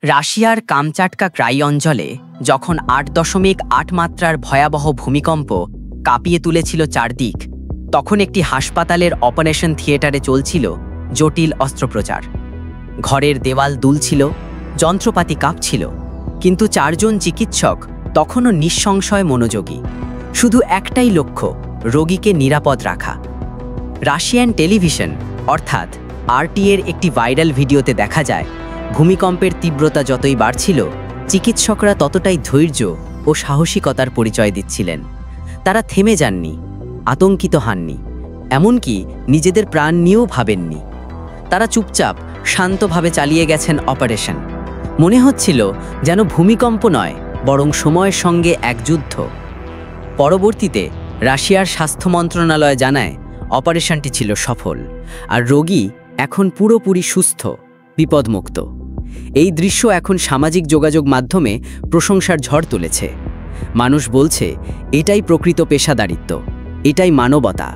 রাশিয়ার Kamchatka Cry অঞ্চলে যখন ৮.৮ মাত্রার ভয়াবহ ভূমিকম্প কাঁপিয়ে তুলেছিল চারদিক, তখন একটি হাসপাতালের অপারেশন থিয়েটারে চলছিল জটিল অস্ত্রোপচার। ঘরের দেওয়াল দুলছিল, যন্ত্রপাতি কাঁপছিল, কিন্তু চারজন চিকিৎসক তখনও নিঃসংশয় মনোযোগী। শুধু একটাই লক্ষ্য, রোগীকে নিরাপদ রাখা। রাশিয়ান টেলিভিশন অর্থাৎ RT-এর একটি ভাইরাল ভিডিওতে দেখা যায়, ভূমিকম্পের তীব্রতা যতই বাড়ছিল, চিকিৎসকরা ততটাই ধৈর্য ও সাহসিকতার পরিচয় দিচ্ছিলেন। তারা থেমে যাননি, আতঙ্কিত হননি, এমনকি নিজেদের প্রাণ নিয়েও ভাবেননি। তারা চুপচাপ শান্তভাবে চালিয়ে গেছেন অপারেশন। মনে হচ্ছিল যেন ভূমিকম্প নয়, বরং সময়ের সঙ্গে এক যুদ্ধ। পরবর্তীতে রাশিয়ার স্বাস্থ্য মন্ত্রণালয় জানায় অপারেশনটি ছিল সফল, আর রোগী এখন পুরোপুরি সুস্থ, বিপদমুক্ত। এই দৃশ্য এখন সামাজিক যোগাযোগ মাধ্যমে প্রশংসার ঝড় তুলেছে। মানুষ বলছে, এটাই প্রকৃত পেশাদারিত্ব, এটাই মানবতা।